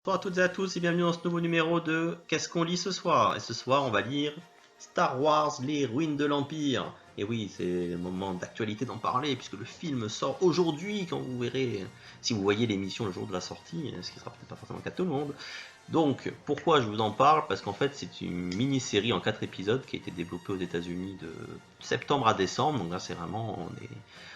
Bonjour à toutes et à tous et bienvenue dans ce nouveau numéro de Qu'est-ce qu'on lit ce soir? Et ce soir, on va lire Star Wars, les ruines de l'Empire. Et oui, c'est le moment d'actualité d'en parler puisque le film sort aujourd'hui quand vous verrez, si vous voyez l'émission le jour de la sortie, ce qui sera peut-être pas forcément le cas de tout le monde. Donc, pourquoi je vous en parle? Parce qu'en fait, c'est une mini-série en 4 épisodes qui a été développée aux États-Unis de septembre à décembre. Donc là, c'est vraiment,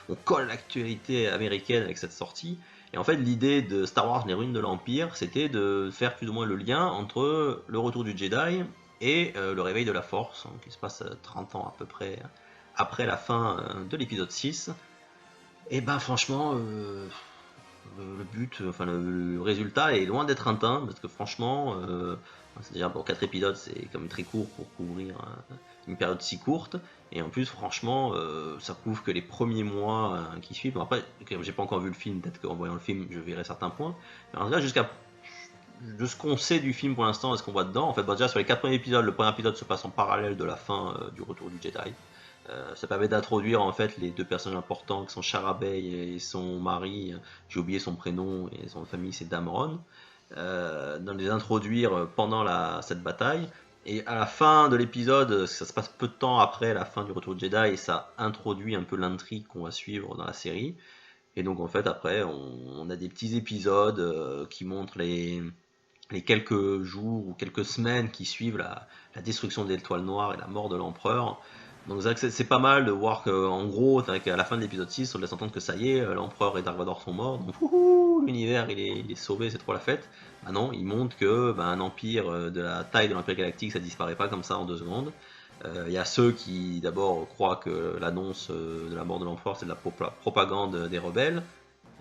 on colle l'actualité américaine avec cette sortie. Et en fait, l'idée de Star Wars, les ruines de l'Empire, c'était de faire plus ou moins le lien entre le retour du Jedi et le réveil de la Force, hein, qui se passe 30 ans à peu près après la fin de l'épisode 6. Et ben franchement, le but, enfin le résultat est loin d'être atteint, parce que franchement, c'est déjà pour 4 épisodes, c'est quand même très court pour couvrir une période si courte. Et en plus, franchement, ça couvre que les premiers mois qui suivent. Bon, après, j'ai pas encore vu le film, peut-être qu'en voyant le film, je verrai certains points. Mais en tout cas, jusqu'à de ce qu'on sait du film pour l'instant et ce qu'on voit dedans, en fait, bon, déjà sur les 4 premiers épisodes, le premier épisode se passe en parallèle de la fin du retour du Jedi. Ça permet d'introduire en fait les deux personnages importants qui sont Charabey et son mari, j'ai oublié son prénom et son famille c'est Dameron, de les introduire pendant cette bataille. Et à la fin de l'épisode, ça se passe peu de temps après la fin du Retour de Jedi et ça introduit un peu l'intrigue qu'on va suivre dans la série. Et donc en fait après on a des petits épisodes qui montrent les quelques jours ou quelques semaines qui suivent la destruction de l'étoile noire et la mort de l'empereur. Donc c'est pas mal de voir qu'en gros, à la fin de l'épisode 6, on laisse entendre que ça y est, l'empereur et Dark Vador sont morts, donc l'univers il est sauvé, c'est trop la fête. Ah non, il montre que un empire de la taille de l'Empire Galactique, ça disparaît pas comme ça en 2 secondes. Il y a ceux qui d'abord croient que l'annonce de la mort de l'empereur c'est de la propagande des rebelles,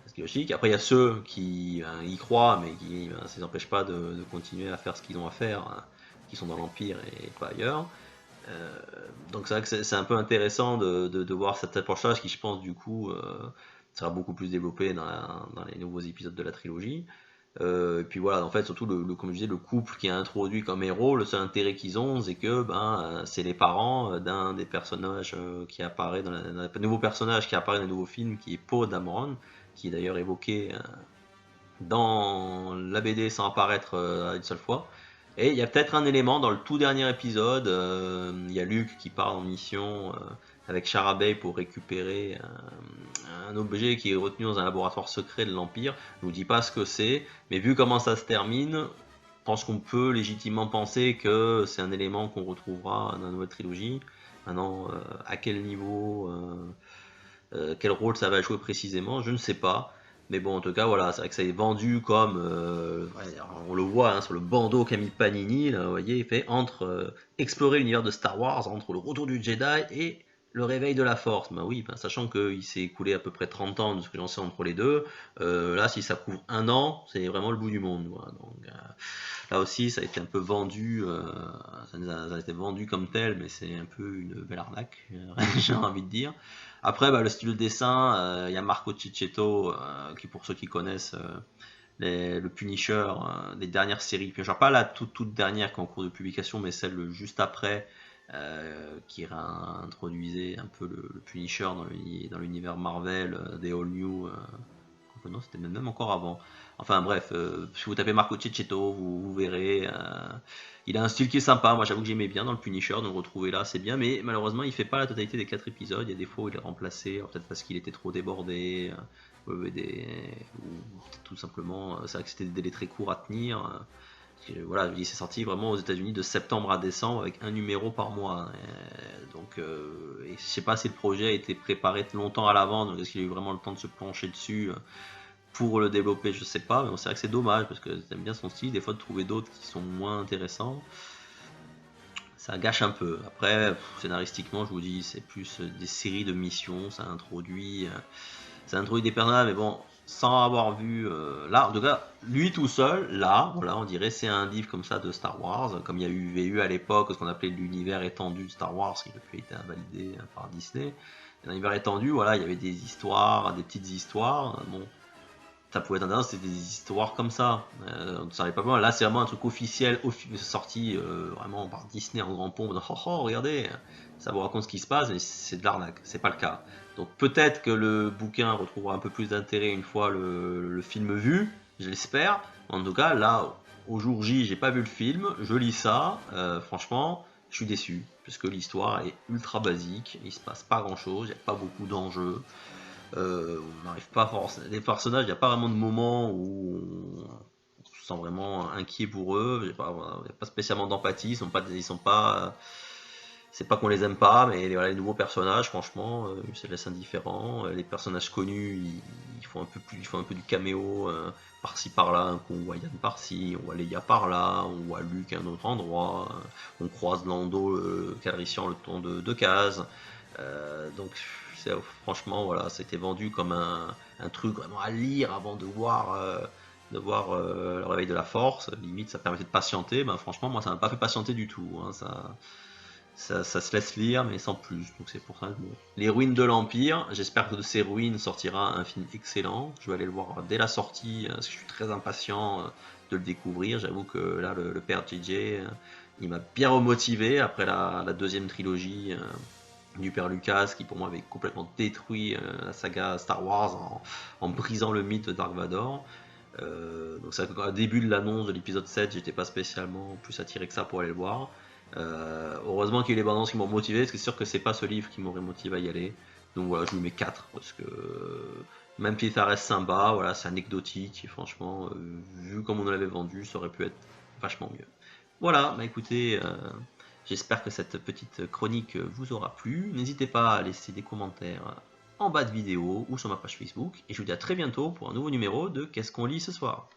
ce qui est logique. Après, il y a ceux qui y croient, mais qui ça ne les empêche pas de continuer à faire ce qu'ils ont à faire, hein, qui sont dans l'Empire et pas ailleurs. Euh, donc c'est vrai que c'est un peu intéressant de voir cette approche-là, qui je pense du coup sera beaucoup plus développé dans les nouveaux épisodes de la trilogie. Et puis voilà, en fait, surtout comme je disais, le couple qui est introduit comme héros, le seul intérêt qu'ils ont, c'est que c'est les parents d'un des personnages qui apparaît dans le nouveau personnage qui apparaît dans le nouveau film, qui est Poe Dameron, qui est d'ailleurs évoqué dans la BD sans apparaître une seule fois. Et il y a peut-être un élément dans le tout dernier épisode, il y a Luke qui part en mission avec Charabey pour récupérer un objet qui est retenu dans un laboratoire secret de l'Empire. Je vous dis pas ce que c'est, mais vu comment ça se termine, je pense qu'on peut légitimement penser que c'est un élément qu'on retrouvera dans la nouvelle trilogie. Maintenant, à quel niveau, quel rôle ça va jouer précisément, je ne sais pas. Mais bon, en tout cas, voilà, c'est vrai que ça est vendu comme, on le voit sur le bandeau qu'a mis Panini, là, vous voyez, il fait entre explorer l'univers de Star Wars, entre le retour du Jedi et le réveil de la Force. Ben oui, sachant qu'il s'est écoulé à peu près 30 ans de ce que j'en sais entre les deux, là, si ça couvre un an, c'est vraiment le bout du monde. Voilà. Donc, là aussi, ça a été un peu vendu, ça a été vendu comme tel, mais c'est un peu une belle arnaque, j'ai envie de dire. Après, le style de dessin, il y a Marco Cicchetto, qui pour ceux qui connaissent le Punisher, des dernières séries, Punisher, pas la toute dernière qui est en cours de publication, mais celle juste après, qui réintroduisait un peu le Punisher dans l'univers Marvel, des All New, non, c'était même encore avant. Enfin bref, si vous tapez Marco Cecchetto, vous verrez. Il a un style qui est sympa. Moi, j'avoue que j'aimais bien dans le Punisher, de le retrouver là, c'est bien. Mais malheureusement, il fait pas la totalité des 4 épisodes. Il y a des fois où il est remplacé, peut-être parce qu'il était trop débordé, ou peut-être tout simplement, c'est vrai que c'était des délais très courts à tenir. Voilà, c'est sorti vraiment aux États-Unis de septembre à décembre avec un numéro par mois. Donc, et je sais pas si le projet a été préparé longtemps à l'avance, donc est-ce qu'il a eu vraiment le temps de se pencher dessus pour le développer, je sais pas, mais c'est vrai que c'est dommage parce que j'aime bien son style. Des fois, de trouver d'autres qui sont moins intéressants, ça gâche un peu. Après, scénaristiquement, je vous dis, c'est plus des séries de missions, ça introduit des personnages, mais bon, sans avoir vu là, en tout cas, lui tout seul, là, voilà, on dirait c'est un livre comme ça de Star Wars, comme il y a eu à l'époque ce qu'on appelait l'univers étendu de Star Wars, qui depuis a été invalidé par Disney. L'univers étendu, voilà, il y avait des histoires, des petites histoires, bon, ça pouvait être intéressant, c'était des histoires comme ça. On ne savait pas vraiment. Là, c'est vraiment un truc officiel, sorti vraiment par Disney en grand pompe. Oh, oh, regardez, ça vous raconte ce qui se passe, mais c'est de l'arnaque. C'est pas le cas. Donc peut-être que le bouquin retrouvera un peu plus d'intérêt une fois le film vu. je l'espère. En tout cas, là, au jour J, j'ai pas vu le film, je lis ça, franchement, je suis déçu, parce que l'histoire est ultra basique, il se passe pas grand chose, il n'y a pas beaucoup d'enjeux, on n'arrive pas forcément. Les personnages, il n'y a pas vraiment de moment où on se sent vraiment inquiet pour eux, il n'y a, pas spécialement d'empathie, ils sont pas c'est pas qu'on les aime pas, mais voilà, les nouveaux personnages, franchement, ça laisse indifférent. Les personnages connus, ils font un peu plus, ils font un peu du caméo par-ci par-là. Un coup, on voit Yann par-ci, on voit Leia par-là, on voit Luke à un autre endroit, on croise Lando, Calrissian le temps de deux cases. Donc, franchement, voilà, c'était vendu comme un truc vraiment à lire avant de voir le réveil de la Force. Limite, ça permettait de patienter. Ben, franchement, moi, ça m'a pas fait patienter du tout. Hein, ça se laisse lire, mais sans plus. Donc c'est pour ça que bon. Les ruines de l'Empire, j'espère que de ces ruines sortira un film excellent. Je vais aller le voir dès la sortie, parce que je suis très impatient de le découvrir. J'avoue que là, le père JJ, il m'a bien remotivé après la deuxième trilogie du père Lucas, qui pour moi avait complètement détruit la saga Star Wars en brisant le mythe de Dark Vador. Donc ça, au début de l'annonce de l'épisode 7, j'étais pas spécialement plus attiré que ça pour aller le voir. Heureusement qu'il y a eu les bandes annonces qui m'ont motivé, parce que c'est sûr que c'est pas ce livre qui m'aurait motivé à y aller. Donc voilà, je lui mets 4, parce que même si ça reste sympa, voilà, c'est anecdotique, et franchement, vu comme on l'avait vendu, ça aurait pu être vachement mieux. Voilà, bah écoutez, j'espère que cette petite chronique vous aura plu. N'hésitez pas à laisser des commentaires en bas de vidéo ou sur ma page Facebook, et je vous dis à très bientôt pour un nouveau numéro de Qu'est-ce qu'on lit ce soir.